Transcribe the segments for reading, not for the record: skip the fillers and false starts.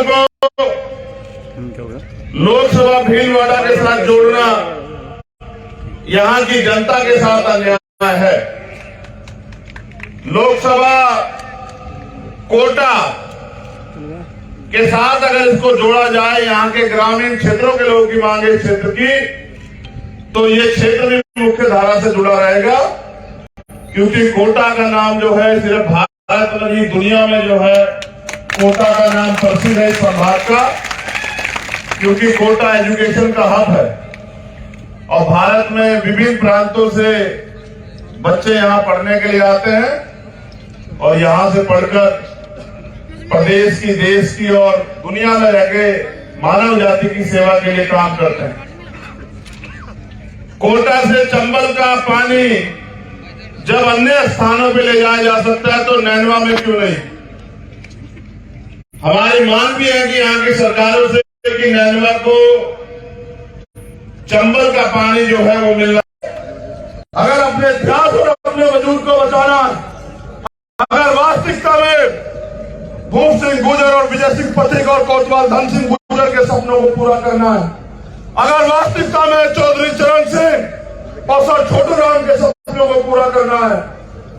को लोकसभा भीलवाड़ा के साथ जोड़ना यहां की जनता के साथ अन्याय है। लोकसभा कोटा के साथ अगर इसको जोड़ा जाए यहां के ग्रामीण क्षेत्रों के लोगों की मांग है इस क्षेत्र की, तो ये क्षेत्र भी मुख्य धारा से जुड़ा रहेगा। क्योंकि कोटा का नाम जो है सिर्फ भारत में नहीं दुनिया में जो है कोटा का नाम प्रसिद्ध है इस संभाग का, क्योंकि कोटा एजुकेशन का हब है और भारत में विभिन्न प्रांतों से बच्चे यहां पढ़ने के लिए आते हैं और यहां से पढ़कर प्रदेश की, देश की और दुनिया में रह के मानव जाति की सेवा के लिए काम करते हैं। कोटा से चंबल का पानी जब अन्य स्थानों पे ले जाया जा सकता है तो नैनवा में क्यों नहीं? हमारी मांग भी है कि यहाँ की सरकारों से कि नैनवा को चंबल का पानी जो है वो मिलना। अगर अपने इतिहास और अपने वजूद को बचाना, अगर वास्तविकता में भूप सिंह गुर्जर और विजय सिंह पथिक और कोतवाल धन सिंह गुर्जर के सपनों को पूरा करना है, अगर वास्तविकता में चौधरी चरण सिंह और सर छोटू राम के सपनों को पूरा करना है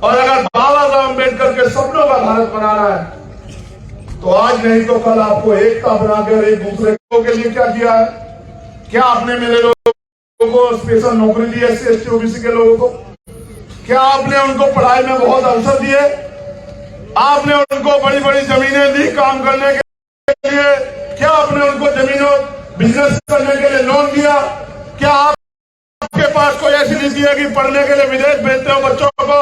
और अगर बाबा साहब अम्बेडकर के सपनों का भारत बनाना है, तो आज नहीं तो कल आपको एकता बनाकर एक दूसरे के लिए क्या किया है? क्या आपने मेरे लोगों को स्पेशल नौकरी दी है, SC ST OBC के लोगों को? क्या आपने उनको पढ़ाई में बहुत अवसर दिए? आपने उनको बड़ी बड़ी जमीनें दी काम करने के लिए? क्या आपने उनको जमीनों बिजनेस करने के लिए लोन दिया? क्या आपके पास कोई ऐसी नीति है कि पढ़ने के लिए विदेश भेजते हो बच्चों को?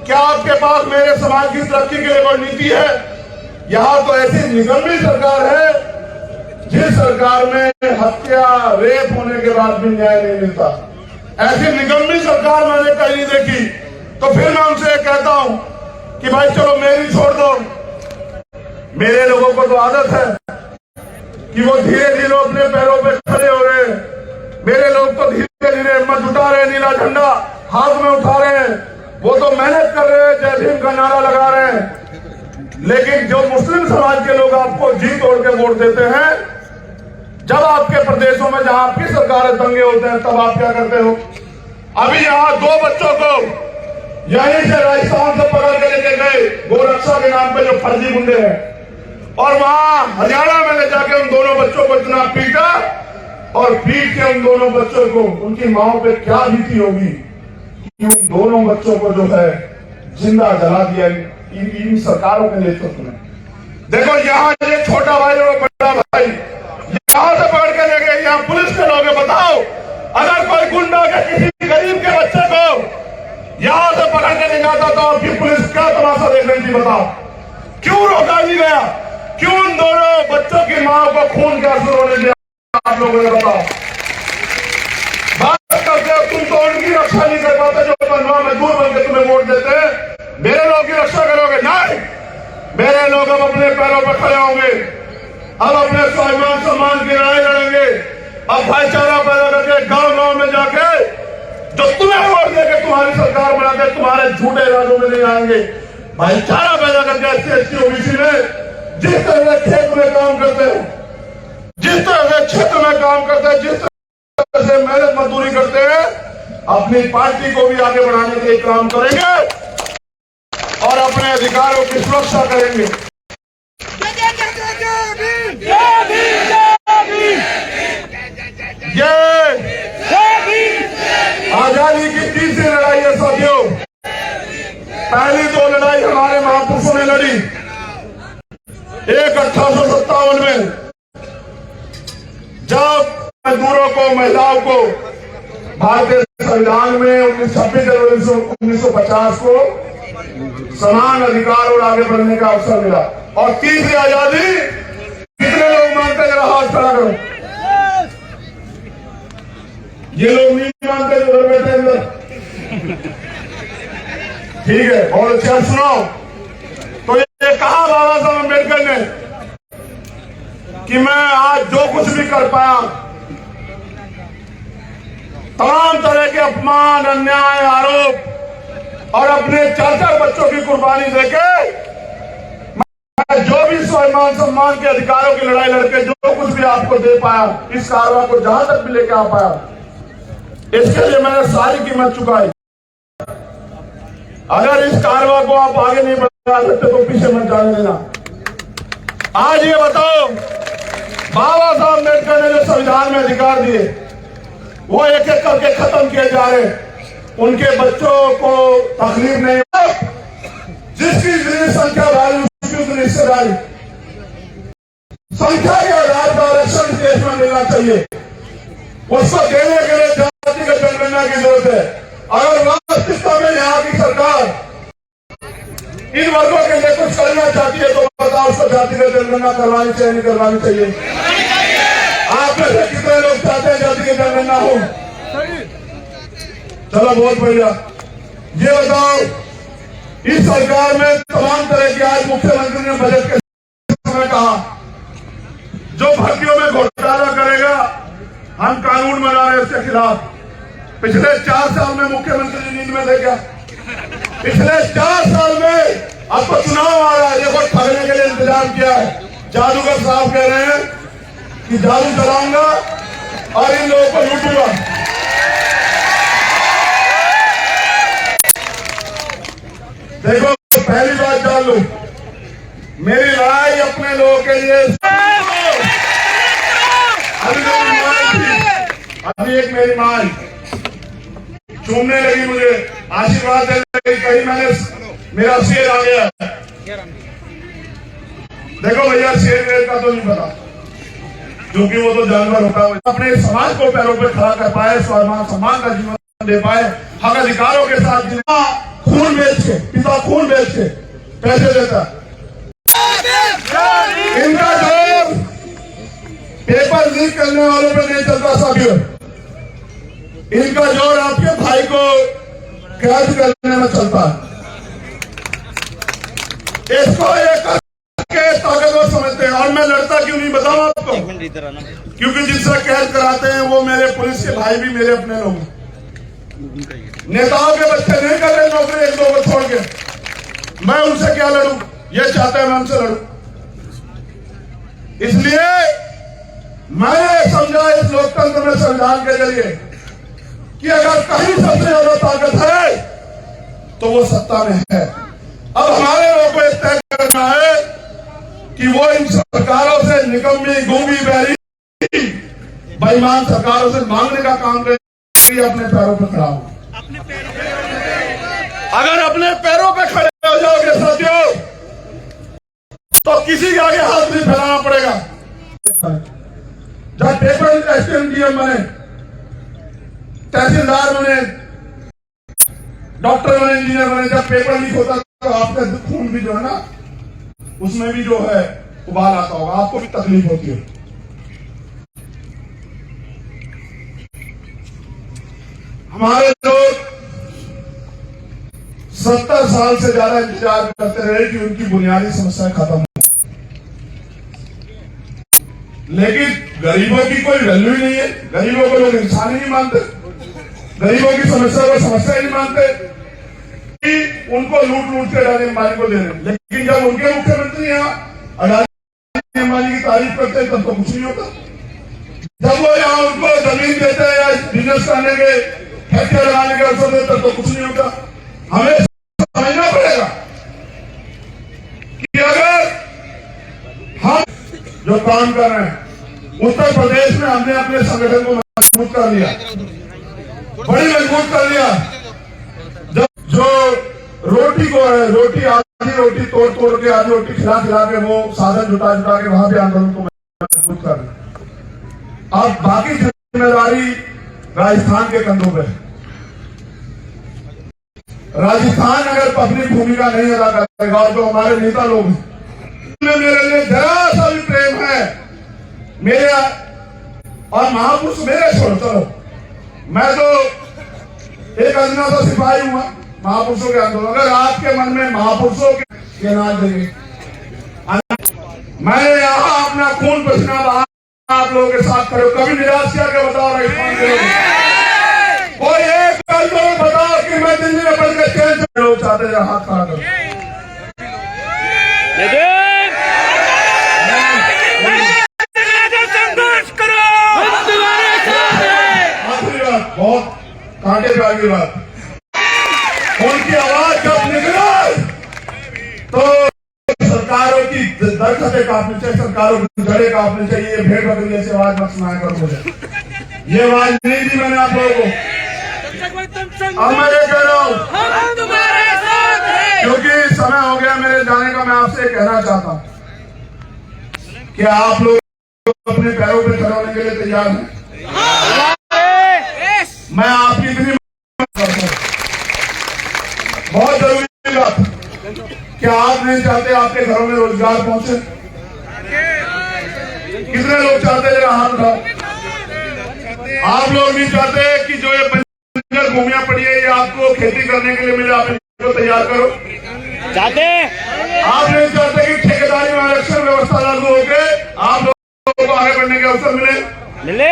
क्या आपके पास मेरे समाज की तरक्की के लिए कोई नीति है? यहाँ तो ऐसी निगम्मी सरकार है जिस सरकार में हत्या, रेप होने के बाद भी न्याय नहीं मिलता। ऐसी निगम्मी सरकार मैंने कहीं नहीं देखी। तो फिर मैं उनसे कहता हूं कि भाई चलो मेरी छोड़ दो। मेरे लोगों को तो आदत है कि वो धीरे धीरे अपने पैरों पे खड़े हो रहे हैं। मेरे लोग तो धीरे धीरे हिम्मत जुटा रहे हैं, नीला झंडा हाथ में उठा रहे हैं। वो तो मेहनत कर रहे हैं, जय भीम का नारा लगा रहे हैं। लेकिन जो मुस्लिम समाज के लोग आपको जी तोड़ के वोट देते हैं, जब आपके प्रदेशों में जहां आपकी सरकारें दंगे होते हैं, तब आप क्या करते हो? अभी यहां 2 बच्चों को यहीं से राजस्थान से पकड़ के लेके गए गोरक्षा के नाम पे जो फर्जी गुंडे हैं, और वहां हरियाणा में ले जाके उन दोनों बच्चों को इतना पीटा और पीट के उन दोनों बच्चों को, उनकी माओ पे क्या बीती होगी कि उन दोनों बच्चों को जो है जिंदा जला दिया इन सरकारों के नेतृत्व में। देखो यहाँ ये छोटा भाई और बड़ा भाई यहां से पकड़ के ले गए, यहाँ पुलिस के लोग बताओ, अगर कोई गुंडा के किसी गरीब के बच्चे को यहां से पकड़ के ले जाता तो आपकी पुलिस क्या तमाशा देख रही थी? बताओ क्यों रोका नहीं गया? क्यों उन दोनों बच्चों की मां को खून का असर होने दिया? आप लोगों ने बताओ। बात करते हो तुम तो उनकी रक्षा नहीं कर पाते जो बनवा मजदूर बनकर तुम्हें वोट देते हैं। मेरे लोगों की रक्षा करोगे? नहीं, मेरे लोग अब अपने पैरों पर खड़े होंगे, अब अपने स्वाभिमान सम्मान की लड़ाई लड़ेंगे। अब भाईचारा पैदा करके गांव गांव में जाके जो तुम्हें वोट देके तुम्हारी सरकार बनाते तुम्हारे झूठे इरादों में नहीं आएंगे। भाईचारा पैदा करके SC ST OBC में जिस तरह से खेत में काम करते हैं, जिस तरह से क्षेत्र में काम करते हैं, जिस तरह से मेहनत मजदूरी करते हैं, अपनी पार्टी को भी आगे बढ़ाने के लिए काम करेंगे और अपने अधिकारों की सुरक्षा करेंगे। ये आजादी की तीसरी लड़ाई है साथियों। पहली 2 लड़ाई हमारे महापुरुषों ने लड़ी। एक 1857 में जब मजदूरों को, महिलाओं को भारतीय संविधान में 26 जनवरी 1950 को समान अधिकार और आगे बढ़ने का अवसर मिला। और तीसरी आजादी कितने लोग मानते हैं? जरा हाथ खड़ा करो। ये लोग नहीं मानते जो घर बैठे अंदर। ठीक है, बहुत अच्छा सुनाओ। तो ये कहा बाबा साहब अम्बेडकर ने कि मैं आज जो कुछ भी कर पाया, तमाम तरह के अपमान, अन्याय, आरोप और अपने 4 बच्चों की कुर्बानी देके मैं मैं जो भी स्वाभिमान सम्मान के अधिकारों की लड़ाई लड़के जो कुछ भी आपको दे पाया, इस कारवां को जहां तक भी लेके आ पाया, इसके लिए मैंने सारी कीमत चुकाई। अगर इस कारवां को आप आगे नहीं बढ़ा सकते तो पीछे मत जाने देना। आज ये बताओ, बाबा साहब अम्बेडकर ने जो संविधान में अधिकार दिए वो एक एक करके खत्म किए जा रहे। उनके बच्चों को तकलीफ नहीं हो, जिसकी जितनी संख्या भारी उसकी उतनी हिस्सेदारी, संख्या के आधार पर आरक्षण देश में मिलना चाहिए। उसको देने के लिए जातिगत जनगणना की जरूरत है। अगर वास्तविकता में यहाँ की सरकार इन वर्गों के लिए कुछ करना चाहती है तो बताओ, उसको जातिगत जनगणना करवानी चाहिए नहीं करवानी चाहिए? आप में से कितने लोग चाहते हैं जातिगत जनगणना हो? चलो बहुत बढ़िया। ये बताओ, इस सरकार में तमाम तरह की, आज मुख्यमंत्री ने बजट के समय कहा जो भर्तियों में घोटाला करेगा हम कानून बना रहे उसके खिलाफ। पिछले 4 साल में मुख्यमंत्री जी नींद में थे क्या? पिछले 4 साल में, अब तो चुनाव आ रहा है, देखो ठगने के लिए इंतजाम किया है। जादूगर साहब कह रहे हैं कि जादू चलाऊंगा और इन लोगों को लूटूंगा। देखो, पहली बात जान लो, मेरी लड़ाई अपने लोगों के लिए। अभी एक मेरी माँ चूमने लगी, मुझे आशीर्वाद देने लगी, कहीं मैंने मेरा शेर आ गया। देखो भैया, शेर वेर का तो नहीं पता, क्योंकि वो तो जानवर होता है। अपने समाज को पैरों पे खड़ा कर पाए, स्वाभिमान सम्मान का जीवन दे पाए, हक अधिकारों के साथ जीना। खून बेच के, पिता खून बेच के पैसे देता। इनका जोर पेपर लीक करने वालों पे नहीं चलता साथियों, इनका जोर आपके भाई को कैद करने में चलता है। इसको एक ताकतवर समझते हैं। और मैं लड़ता क्यों नहीं बताऊं आपको? क्योंकि जिनसे कैद कराते हैं वो मेरे पुलिस के भाई भी मेरे अपने लोग हैं। नेताओं के बच्चे नहीं कर रहे नौकरी एक दो को छोड़ के। मैं उनसे क्या लड़ूं? ये चाहते हैं मैं उनसे लड़ूं। इसलिए मैंने समझा इस लोकतंत्र में संविधान के जरिए कि अगर कहीं सबसे ज्यादा ताकत है तो वो सत्ता में है। अब हमारे लोगों को तय करना है कि वो इन सरकारों से, निकम्मी, गूंगी, बहरी, बेईमान सरकारों से मांगने का काम करें, अपने पैरों पर खड़ा हो। अगर अपने पैरों पे खड़े हो जाओगे साथियों, तो किसी के आगे हाथ नहीं फैलाना पड़ेगा। जब पेपर एसडीएम बने, तहसीलदार बने, डॉक्टर बने, इंजीनियर बने, जब पेपर लीक होता तो आपका खून भी जो है ना, उसमें भी जो है उबाल आता होगा, आपको भी तकलीफ होती है। हमारे लोग 70 साल से ज्यादा इंतजार करते रहे कि उनकी बुनियादी समस्याएं खत्म हो, लेकिन गरीबों की कोई वैल्यू ही नहीं है। गरीबों को लोग इंसान ही नहीं मानते, गरीबों की समस्या को समस्या ही नहीं मानते, कि उनको लूट लूट के अडानी अंबानी को दे रहे। लेकिन जब उनके मुख्यमंत्री यहाँ अडानी अंबानी की तारीफ करते हैं तब तो कुछ नहीं होता। जब वो यहाँ उनको जमीन देते हैं या बिजनेस करने के, फैक्ट्री लगाने के अवसर देते तब तो कुछ नहीं होता। हमें समझना पड़ेगा कि अगर हम जो काम कर रहे हैं, उत्तर प्रदेश में हमने अपने संगठन को मजबूत कर लिया, बड़ी मजबूत कर लिया। जब जो रोटी को है, रोटी आधी रोटी तोड़ तोड़ के, आधी रोटी खिला खिला के, वो साधन जुटा जुटा के वहां भी आंदोलन को मजबूत कर लिया। अब बाकी जिम्मेदारी राजस्थान के कंधों पे है। राजस्थान अगर अपनी भूमिका नहीं अदा करेगा, और जो हमारे नेता लोग हैं, मेरे लिए जरा सा भी प्रेम है, मेरे और महापुरुष मेरे छोड़, चलो मैं तो एक अजना सा सिपाही हुआ महापुरुषों के आंदोलन। अगर आपके मन में महापुरुषों के नाम देंगे, मैंने यहाँ अपना खून पसीना बहा आप लोगों के साथ खड़े। कभी निराश किया के बताओ राजस्थान के लोग, कोई एक कल तो बताओ कि मैं दिल्ली में बढ़ के चैन से लोग चाहते हाथ खड़ा करो। आगे बात, उनकी आवाज जब निकले तो सरकारों की दरख्तें काटनी चाहिए, सरकारों की जड़ें काटनी चाहिए। ये भेड़ बकरी जैसी आवाज मत सुनाया करो मुझे। ये आवाज नहीं दी मैंने आप लोगों को। अब मैं ये कह रहा हूं क्योंकि समय हो गया मेरे जाने का। मैं आपसे कहना चाहता हूं कि आप लोग अपने पैरों पर खड़े होने के लिए तैयार हैं। मैं आपकी इतनी बहुत जरूरी बात, क्या आप नहीं चाहते आपके घरों में रोजगार पहुंचे? कितने लोग चाहते जरा हाथ उठाओ। आप लोग नहीं चाहते कि जो ये बंजर भूमियां पड़ी है ये आपको खेती करने के लिए मिले, आप इनको तैयार करो। चाहते आप नहीं चाहते कि ठेकेदारी में आरक्षण व्यवस्था लागू होकर आप लोगों को आगे बढ़ने के अवसर मिले।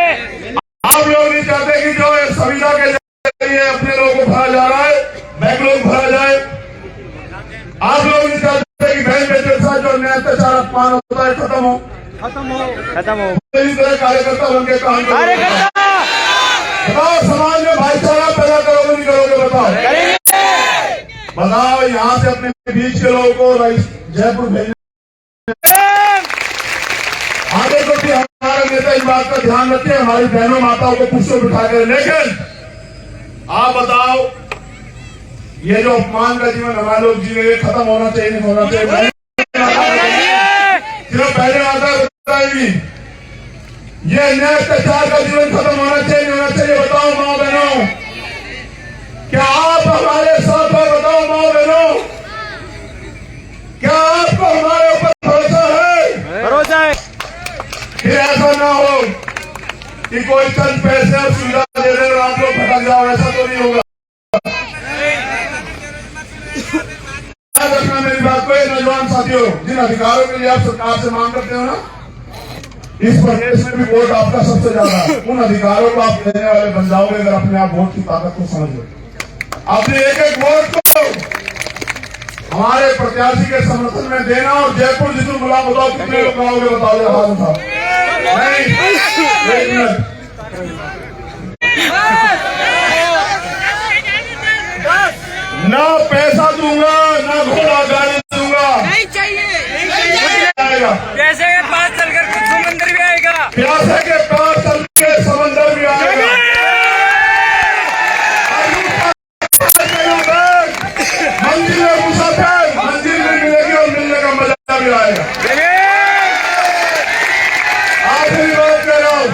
आप लोग नहीं चाहते कि जो संविदा के जरिए अपने लोगों को भरा जा रहा है, बैंक लोग भरा जाए। आप लोग नहीं चाहते कि बहन बेटे के साथ जो अन्याय अत्याचार अपमान होता है खत्म हो। इस तरह कार्यकर्ता बन के काम करो। बताओ समाज में भाईचारा पैदा करोगे नहीं करोगे? बताओ यहाँ से अपने बीच के लोगों को जयपुर भेजने आगे को भी हमारे नेता इस बात का ध्यान रखे, हमारी बहनों माताओं को पुष्पों बिठा कर। लेकिन आप बताओ ये जो अपमान का जीवन हमारे लोग जी रहे खत्म होना चाहिए नहीं होना चाहिए? सिर्फ पहले माता बताएगी ये अन्याय अत्याचार का जीवन खत्म होना चाहिए नहीं होना चाहिए? बताओ माँ बहनों, क्या आप हमारे साथ हो? बताओ माँ बहनों, क्या आपको हमारे ऊपर भरोसा है? भरोसा है। फिर ऐसा ना हो कि कोई चंद पैसे और सुविधा दे रहे और आप लोग भटक जाओ, ऐसा तो नहीं होगा। रखना मेरी बात को। नौजवान साथियों, जिन अधिकारों के लिए आप सरकार से मांग करते हो ना, इस प्रदेश में भी वोट आपका सबसे ज्यादा है। उन अधिकारों को आप देने वाले बन जाओगे अगर अपने आप वोट की ताकत को समझ लो। अपने एक एक वोट को हमारे प्रत्याशी के समर्थन में देना। और जयपुर जितने गुलाम बताओ कितने लोग आओगे? बताओ जरा हाथ उठाओ। नहीं, एक मिनट। ना पैसा दूंगा ना घोड़ा गाड़ी दूंगा, नहीं चाहिए। प्यासे के पास चलकर समंदर भी आएगा, प्यासे के पास चल के समंदर भी आएगा। मंजिल में मुसाफिर मंजिल में मिलेगी और मिलने का मजा भी आएगा। आखिरी बात कह रहा हूं,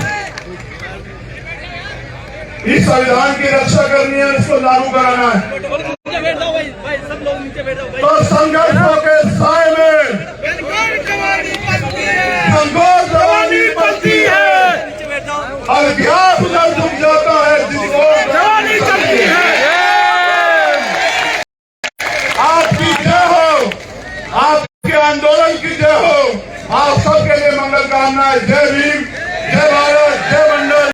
इस संविधान की रक्षा करनी है, इसको लागू कराना है। तो संघर्षों के साए में घनघोर जवानी बनती है, अभ्यास उधर झुक जाता है जिसको जवानी चलती है। आपकी जय हो, आपके आंदोलन की जय हो। आप सबके लिए मंगल कामनाएं। जय